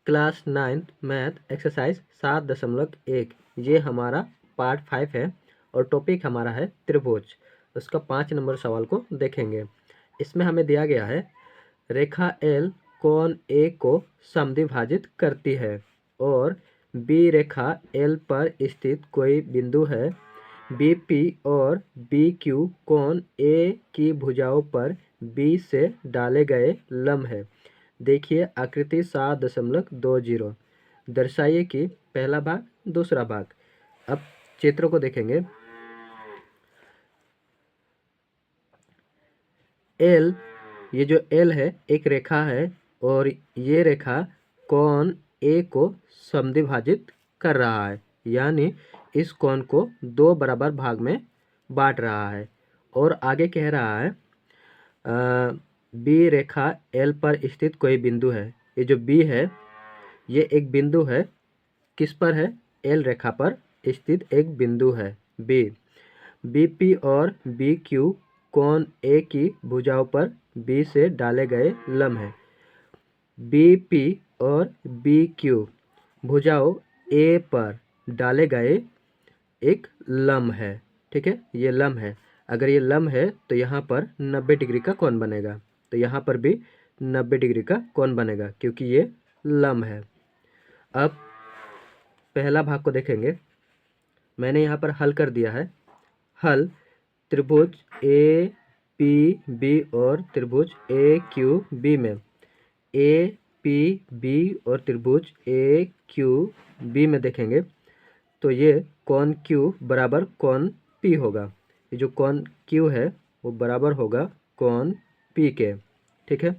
Class 9 math exercise 7.1 ये हमारा part 5 है और टॉपिक हमारा है त्रिभुज। उसका 5 नंबर सवाल को देखेंगे। इसमें हमें दिया गया है रेखा एल कोण ए को समद्विभाजित करती है और बी रेखा एल पर स्थित कोई बिंदु है। बी पी और बी क्यू कोण ए की भुजाओं पर बी से डाले गए लंब है। देखिए आकृति 7.20 दर्शाइए कि पहला भाग दूसरा भाग। अब चित्र को देखेंगे। एल, ये जो एल है एक रेखा है और ये रेखा कोण ए को समद्विभाजित कर रहा है, यानी इस कोण को दो बराबर भाग में बांट रहा है। और आगे कह रहा है बी रेखा एल पर स्थित कोई बिंदु है। ये जो बी है ये एक बिंदु है, किस पर है? एल रेखा पर स्थित एक बिंदु है बी। बी पी और बी क्यू कोण ए की भुजाओं पर बी से डाले गए लंब है। बी पी और बी क्यू भुजाओं ए पर डाले गए एक लंब है। ठीक है, ये लंब है। अगर ये लंब है तो यहाँ पर 90 डिग्री का कोण बनेगा, तो यहाँ पर भी 90 डिग्री का कोण बनेगा क्योंकि ये लंब है। अब पहला भाग को देखेंगे। मैंने यहाँ पर हल कर दिया है। हल त्रिभुज ए पी बी और त्रिभुज ए क्यू बी में ए पी बी और त्रिभुज ए क्यू बी में देखेंगे तो ये कोण क्यू बराबर कोण पी होगा। ये जो कोण क्यू है वो बराबर होगा कोण पी के। ठीक है,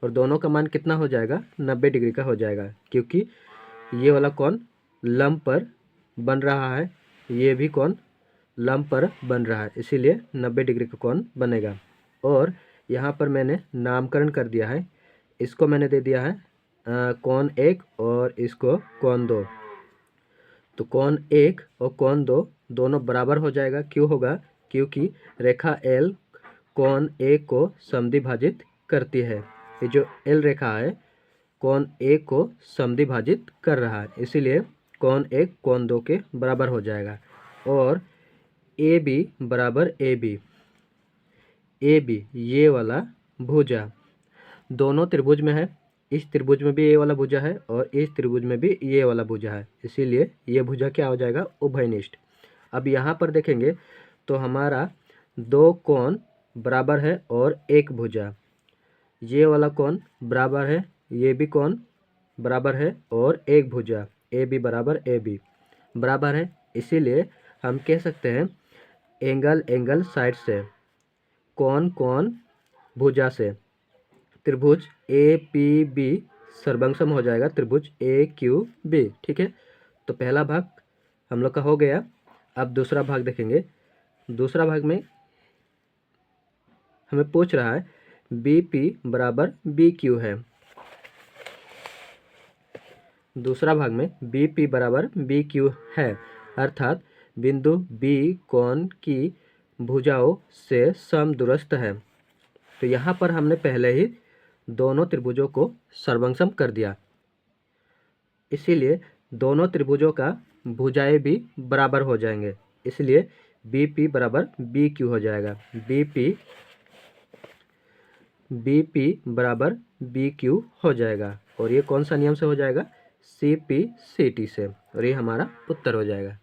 और दोनों का मान कितना हो जाएगा? 90 डिग्री का हो जाएगा क्योंकि ये वाला कोण लंब पर बन रहा है, ये भी कोण लंब पर बन रहा है, इसीलिए 90 डिग्री का कोण बनेगा। और यहाँ पर मैंने नामकरण कर दिया है। इसको मैंने दे दिया है कोण 1 और इसको कोण 2। तो कोण 1 और कोण 2 दोनों बराबर हो जाएगा। क्यों होगा? क्योंकि रेखा एल कोण ए को समद्विभाजित करती है। ये जो एल रेखा है कोण ए को समद्विभाजित कर रहा है, इसीलिए कोण 1 कोण 2 के बराबर हो जाएगा। और ए बी बराबर ए बी, ए बी ये वाला भुजा दोनों त्रिभुज में है। इस त्रिभुज में भी ये वाला भुजा है और इस त्रिभुज में भी ये वाला भुजा है, इसीलिए ये भुजा क्या हो जाएगा? उभयनिष्ठ। अब यहाँ पर देखेंगे तो हमारा दो कोण बराबर है और एक भुजा, ये वाला कोण बराबर है, ये भी कोण बराबर है और एक भुजा ए बी बराबर ए बी बराबर है। इसीलिए हम कह सकते हैं एंगल एंगल साइड से, कोण कोण भुजा से त्रिभुज ए पी बी सर्वसम हो जाएगा त्रिभुज ए क्यू बी। ठीक है, तो पहला भाग हम लोग का हो गया। अब दूसरा भाग देखेंगे। दूसरा भाग में हमें पूछ रहा है बी पी बराबर बी क्यू है। दूसरा भाग में बी पी बराबर बी क्यू है, अर्थात बिंदु बी कोण की भुजाओं से समदूरस्थ है। तो यहाँ पर हमने पहले ही दोनों त्रिभुजों को सर्वसम कर दिया, इसीलिए दोनों त्रिभुजों का भुजाएं भी बराबर हो जाएंगे, इसलिए बी पी बराबर बी क्यू हो जाएगा। बी पी बराबर बी क्यू हो जाएगा और ये कौन सा नियम से हो जाएगा? सी पी सी टी से, और ये हमारा उत्तर हो जाएगा।